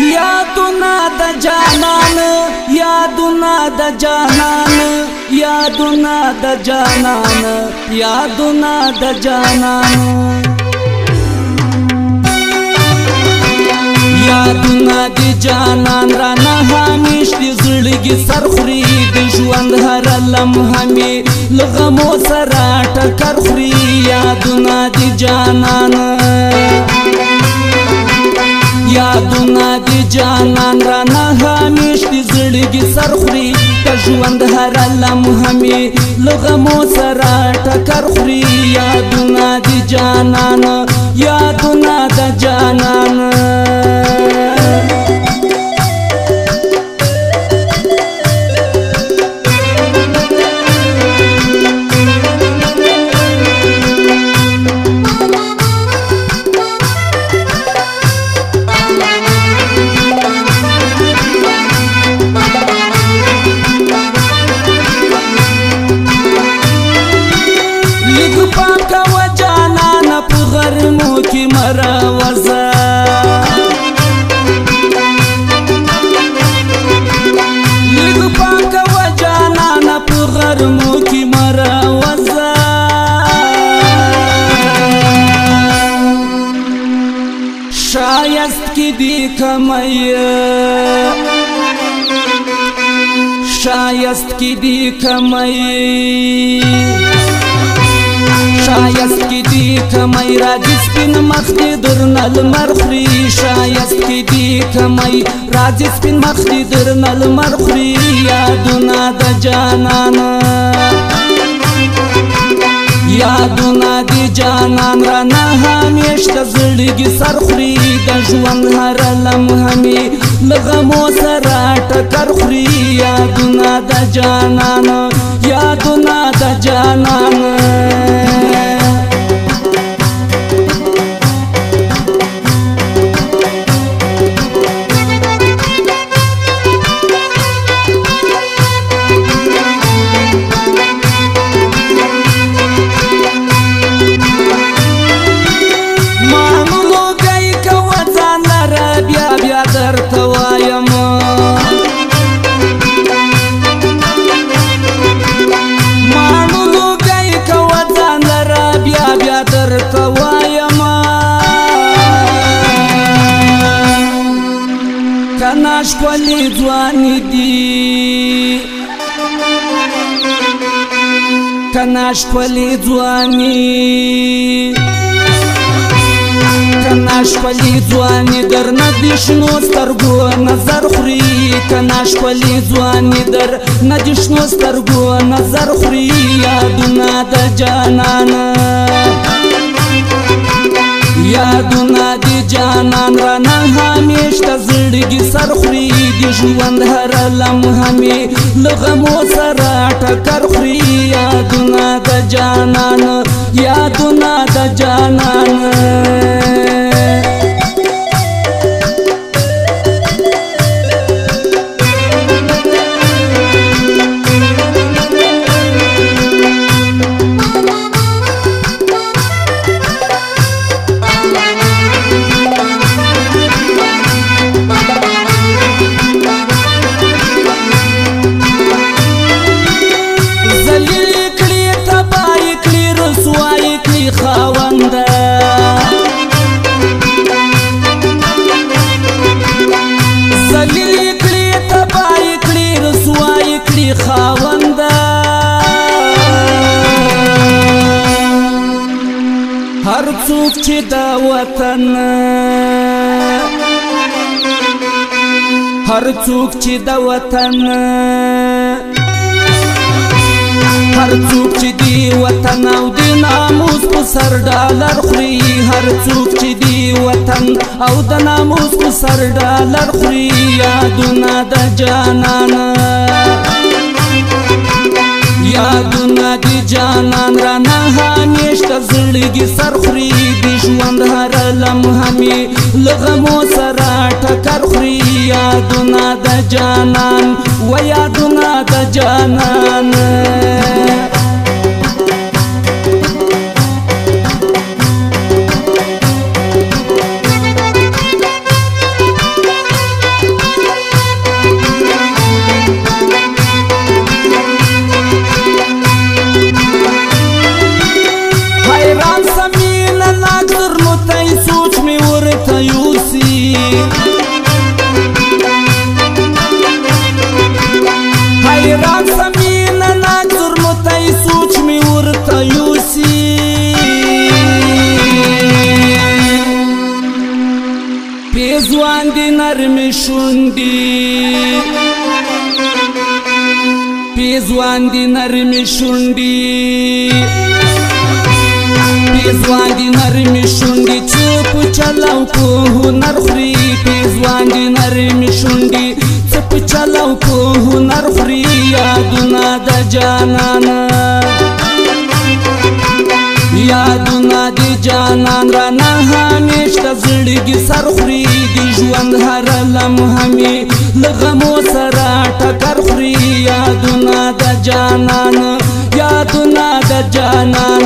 यादुना द जानन यादुना द जानन यादुना द जानन यादुना द जानन यादुना द जानन राना हमेश दी ज़िंदगी सरखुरी दी ژوند هر لمحه می لغمو سره ټکر خوري यादुना द जानन यादुना द जानन राना हमेश दी ज़िंदगी सरखुरी दी ژوند هر لمحه می لغمو سره ټکر خوري यादुना द जानन यादुना द जानन शायस्त की दी कमैया शायस्त की दी कमैया शायस्त की दी कमई राजिस्पिन मख्दी दुर्नल मरखरी शायस्त की दी कमई राजिस्पिन मख्दी दुर्नल मरखरी यादुना द जानन यादुना द जानन राना हमेश द ज़िंदगी सरखुरी द ژوند هر لمحه می لغمو سره ټکر خوري यादुना द जानन यादुना द जानन कनाश पली ځواني دي कनाश पली ځواني कनाश पली ځواني در ندشنو سترګو نظر خوري कनाश पली ځواني در ندشنو سترګو نظر خوري यादुना द जानन यादुना द जानन राना हमेश द ज़िंदगी सरखुरी दी ژوند هر لمحه می لغمو سره ټکر خوري यादुना द जानन यादुना द जानन हर څوک چې د وطن هر څوک چې د وطن هر څوک چې دی وطن او د ناموس په سر ډالر خوري هر څوک چې دی وطن او د ناموس په سر ډالر خوري यादुना द जानन यादुना द जानन राना हमेश द ज़िंदगी सरखुरी दी ژوند هر لمحه می لغمو سره ټکر خوري यादुना द जानन و यादुना द जानन شونډې پیزوان دي نرمې شونډې پیزوان دي نرمې شونډې څه په چلو په هنر خوري پیزوان دي نرمې شونډې څه په چلو په هنر خوري یادونه د جانان یادونه د جانان رانه همیشه زړګي سر خوري د ژوند هر لمحه مې له غمو سره ټکر خوري یادونه د جانان یادونه د جانان